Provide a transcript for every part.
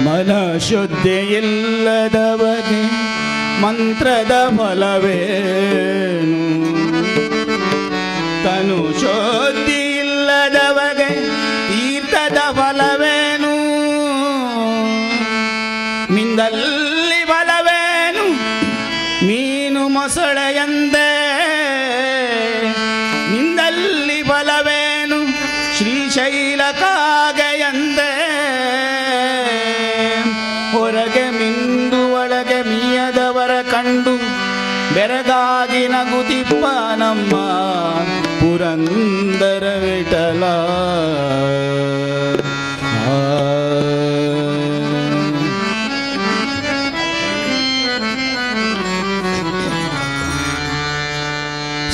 ಮನ ಶುದ್ಧಿಯಿಲ್ಲದವಗೆ ಮಂತ್ರದ ಫಲವೇನು, ತನು ಶುದ್ಧಿಯಿಲ್ಲದವಗೆ ತೀರ್ಥದ ಫಲವೇನು, ಮಿಂದಲ್ಲಿ ಫಲವೇನು ಮೀನು ಮೊಸಳೆಯಂದೇ, ನಿಂದಲ್ಲಿ ಫಲವೇನು ಶ್ರೀಶೈಲ ಕಾಗೆಯಂದೇ. ಹೊರಗೆ ಮಿಂದು ಒಳಗೆ ಮೀಯದವರ ಕಂಡು ಬೆರಗಾಗಿ ನಗುತ್ತಿಪ್ಪ ನಮ್ಮ ಪುರಂದರ ವಿಠಲ.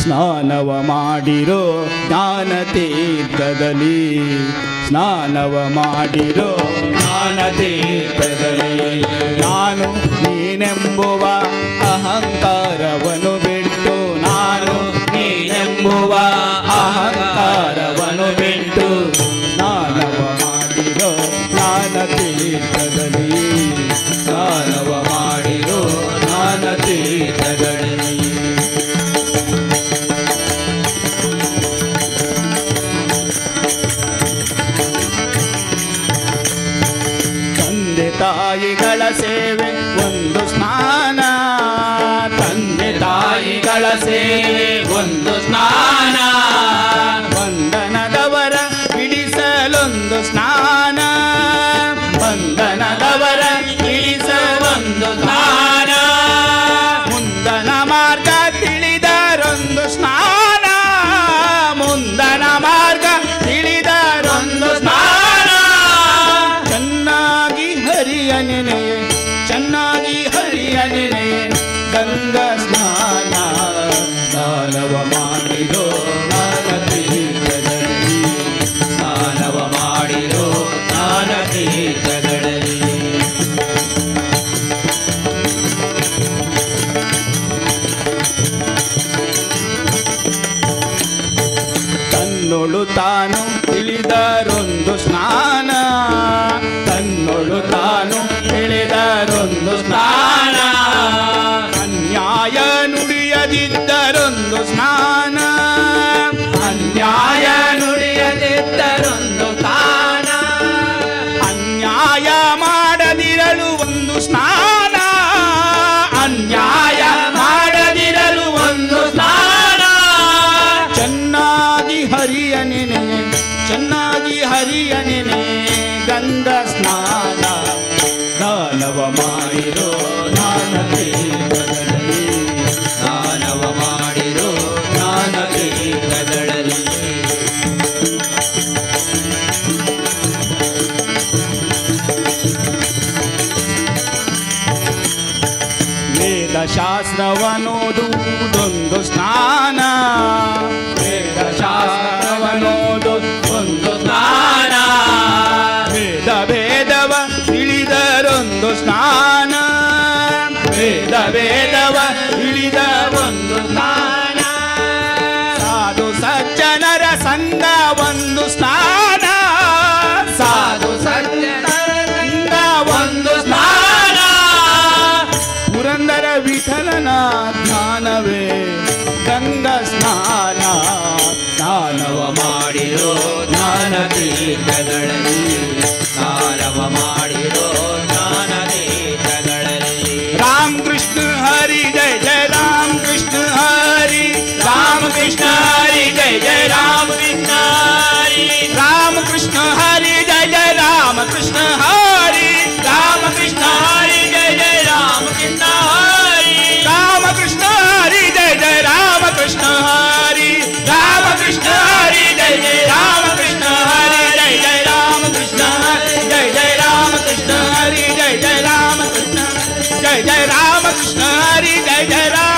ಸ್ನಾನವ ಮಾಡಿರೋ ಜ್ಞಾನ ತೀರ್ಥದಲ್ಲಿ, ಸ್ನಾನವ ಮಾಡಿರೋ ಜ್ಞಾನ ತೀರ್ಥದಲ್ಲಿ, ನಾನು ನೀನೆಂಬುವ ಅಹಂಕಾರವನ್ನು ಬಿಟ್ಟು, ನಾನು ನೀನೆಂಬುವ ಅಹಂಕಾರವನ್ನು ಬಿಟ್ಟು, ಸ್ನಾನವ ಮಾಡಿರೋ ಜ್ಞಾನ ತೀರ್ಥದಲ್ಲಿ, ಸ್ನಾನವ ಮಾಡಿರೋ ಜ್ಞಾನ ತೀರ್ಥದಲ್ಲಿ. ತಾಯಿಗಳ ಸೇವೆ ಒಂದು ಸ್ನಾನ, ತಂದೆ ತಾಯಿಗಳ ಸೇವೆ ಒಂದು ಸ್ನಾನ, ಬಂಧನದವರ ಬಿಡಿಸಲೊಂದು ಸ್ನಾನ, ಬಂಧನದವರ ಬಿಡಿಸಲೊಂದು ಸ್ನಾನ, ಮುಂದನ ಮಾರ್ಗ ತಿಳಿದರೊಂದು ಸ್ನಾನ, ಮುಂದನ ಮಾರ್ಗ ತಿಳಿದರೊಂದು ಸ್ನಾನ. ಹರಿಯನೆನೆಯೇ ಚೆನ್ನಾಗಿ ಹರಿಯನೆನೆಯೇ ಗಂಗಾ ಸ್ನಾನ, ಸ್ನಾನವ ಮಾಡಿರೋ ಜ್ಞಾನ ತೀರ್ಥಗಳಲ್ಲಿ, ಸ್ನಾನವ ಮಾಡಿರೋ ಜ್ಞಾನ ತೀರ್ಥಗಳಲ್ಲಿ. ತನ್ನೊಳು ತಾನು ತಿಳಿದರೊಂದು ಸ್ನಾನ, ತನ್ನೊಳು ತಾನು ತಿಳಿದರೊಂದು ಸ್ನಾನ, ಅನ್ಯಾಯ ನುಡಿಯದಿದ್ದರೊಂದು ಸ್ನಾನ, ಅನ್ಯಾಯ ನುಡಿಯದಿದ್ದರೊಂದು ಸ್ನಾನ, ಅನ್ಯಾಯ ಮಾಡದಿರಲು ಒಂದು ಸ್ನಾನ, ಅನ್ಯಾಯ ಮಾಡದಿರಲು ಒಂದು ಸ್ನಾನ. ಚೆನ್ನಾಗಿ ಹರಿಯನೆನೆ ಚೆನ್ನಾಗಿ ಹರಿಯನೆನೆ ಗಂಗಾ ಸ್ನಾನ, ಸ್ನಾನವ ಮಾಡಿರೋ ಜ್ಞಾನ ತೀರ್ಥಗಳಲ್ಲಿ, ಸ್ನಾನವ ಮಾಡಿರೋ ಜ್ಞಾನ ತೀರ್ಥಗಳಲ್ಲಿ. ವೇದಶಾಸ್ತ್ರವನ್ನೋದುದೊಂದು ಸ್ನಾನ, ವೇದಶಾಸ್ತ್ರವನ್ನೋದುದೊಂದು ಸ್ನಾನ, ವೇದ ವೇದವ ತಿಳಿದರೊಂದು ಸ್ನಾನ, ವೇದ ವೇದವ ತಿಳಿದ ಒಂದು ಸ್ನಾನ, ಸಾಧು ಸಜ್ಜನರ ಸಂಘ ಒಂದು ಸ್ನಾನ, ಸಾಧು ಸಜ್ಜನರ ಸಂಘ ಒಂದು ಸ್ನಾನ, ಪುರಂದರ ವಿಠಲನ ಜ್ಞಾನವೇ ಗಂಗಾ ಸ್ನಾನ, ಸ್ನಾನವ ಮಾಡಿರೋ ಜ್ಞಾನ ತೀರ್ಥಗಳಲ್ಲಿ, ಸ್ನಾನವ ಮಾಡಿರೋ ಜ್ಞಾನ ತೀರ್ಥಗಳಲ್ಲಿ. ರಾಮ್ ಕೃಷ್ಣ ಹರಿ ಜಯ ಜಯ ರಾಮ್ ಕೃಷ್ಣ ಹರಿ, ರಾಮ ಕೃಷ್ಣ ಹರಿ ಜಯ ಜಯ ರಾಮ ಕೃಷ್ಣ ಹರಿ, ರಾಮ ಕೃಷ್ಣ ಹರಿ ಜಯ ಜಯ ರಾಮ ಕೃಷ್ಣ ಹರಿ, ರಾಮ ಕೃಷ್ಣ ಹರಿ ಜಯ ಜಯ ರಾಮ ಕೃಷ್ಣ ಹರಿ, ರಾಮ ಕೃಷ್ಣ ಹರಿ ಜಯ ಜಯ ರಾಮ ಕೃಷ್ಣ ಹರಿ, ರಾಮ ಕೃಷ್ಣ ಹರಿ ಜಯ ಜಯ ರಾಮ ಕೃಷ್ಣ ಹರಿ, ಜಯ ಜಯ ರಾಮ ಕೃಷ್ಣ ಹರಿ, ಜಯ ಜಯ ರಾಮ ಕೃಷ್ಣ ಹರಿ, ಜಯ ಜಯ ರಾಮ ಕೃಷ್ಣ, ಜಯ ಜಯ ರಾಮ ಕೃಷ್ಣ ಹರಿ, ಜಯ ಜಯ ರಾಮ